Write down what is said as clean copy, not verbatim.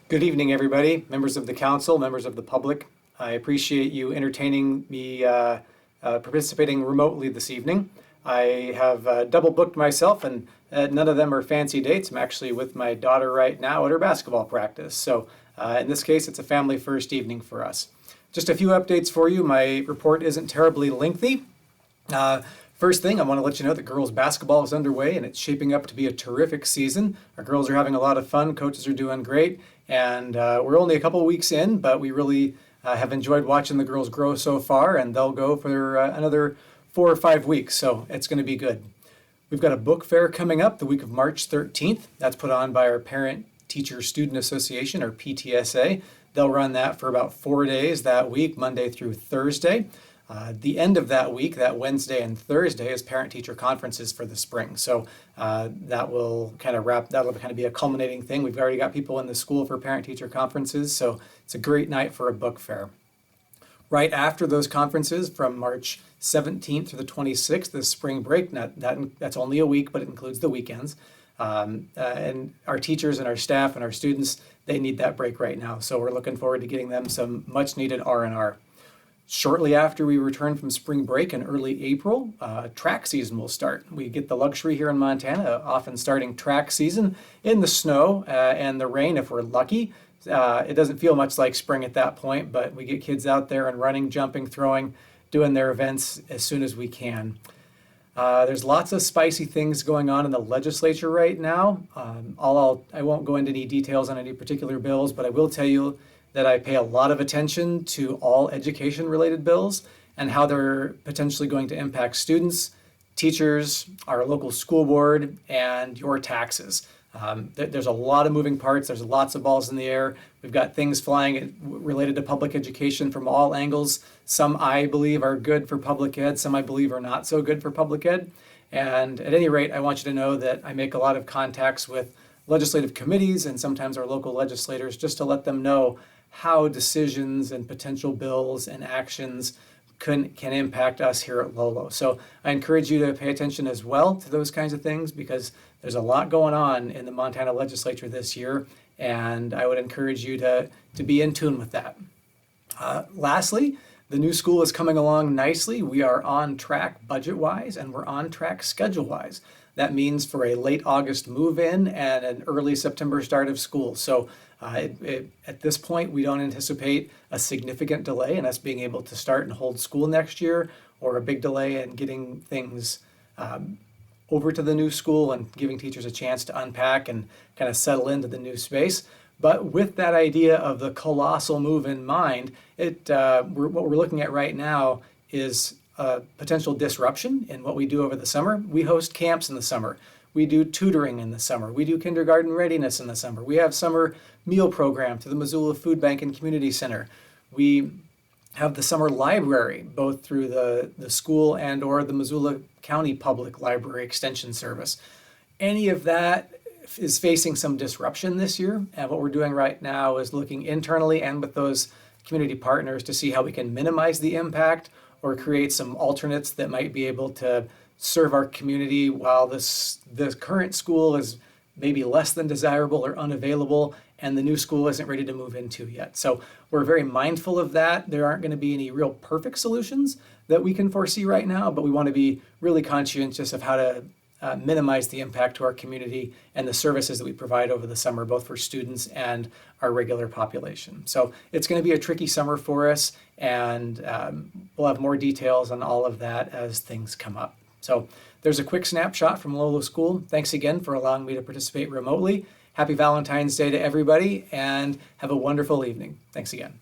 Good evening, everybody, members of the council, members of the public. I appreciate you entertaining me participating remotely this evening. I have double booked myself, and none of them are fancy dates. I'm actually with my daughter right now at her basketball practice. So in this case, it's a family first evening for us. Just a few updates for you. My report isn't terribly lengthy. First thing, I want to let you know that girls basketball is underway and it's shaping up to be a terrific season. Our girls are having a lot of fun, coaches are doing great, and we're only a couple weeks in, but we really have enjoyed watching the girls grow so far, and they'll go for another 4 or 5 weeks, so it's going to be good. We've got a book fair coming up the week of March 13th. That's put on by our Parent Teacher Student Association, or PTSA. They'll run that for about 4 days that week, Monday through Thursday. The end of that week, that Wednesday and Thursday, is parent-teacher conferences for the spring. So that'll kind of be a culminating thing. We've already got people in the school for parent-teacher conferences, so it's a great night for a book fair. Right after those conferences, from March 17th to the 26th, is spring break. That's only a week, but it includes the weekends. And our teachers and our staff and our students, they need that break right now. So we're looking forward to getting them some much-needed R&R. Shortly after we return from spring break in early April, track season will start. We get the luxury here in Montana, often starting track season in the snow and the rain if we're lucky. It doesn't feel much like spring at that point, but we get kids out there and running, jumping, throwing, doing their events as soon as we can. There's lots of spicy things going on in the legislature right now. I won't go into any details on any particular bills, but I will tell you that I pay a lot of attention to all education-related bills and how they're potentially going to impact students, teachers, our local school board, and your taxes. There's a lot of moving parts. There's lots of balls in the air. We've got things flying related to public education from all angles. Some I believe are good for public ed, some I believe are not so good for public ed. And at any rate, I want you to know that I make a lot of contacts with legislative committees and sometimes our local legislators just to let them know how decisions and potential bills and actions can impact us here at Lolo. So I encourage you to pay attention as well to those kinds of things, because there's a lot going on in the Montana legislature this year, and I would encourage you to be in tune with that. Lastly, the new school is coming along nicely. We are on track budget-wise, and we're on track schedule-wise. That means for a late August move-in and an early September start of school. So at this point, we don't anticipate a significant delay in us being able to start and hold school next year, or a big delay in getting things over to the new school and giving teachers a chance to unpack and kind of settle into the new space. But with that idea of the colossal move in mind, what we're looking at right now is potential disruption in what we do over the summer. We host camps in the summer. We do tutoring in the summer. We do kindergarten readiness in the summer. We have summer meal program to the Missoula Food Bank and Community Center. We have the summer library, both through the school and or the Missoula County Public Library Extension Service. Any of that is facing some disruption this year, and what we're doing right now is looking internally and with those community partners to see how we can minimize the impact or create some alternates that might be able to serve our community while the current school is maybe less than desirable or unavailable and the new school isn't ready to move into yet. So we're very mindful of that. There aren't going to be any real perfect solutions that we can foresee right now, but we want to be really conscientious of how to minimize the impact to our community and the services that we provide over the summer, both for students and our regular population. So it's going to be a tricky summer for us, and we'll have more details on all of that as things come up. So there's a quick snapshot from Lolo School. Thanks again for allowing me to participate remotely. Happy Valentine's Day to everybody, and have a wonderful evening. Thanks again.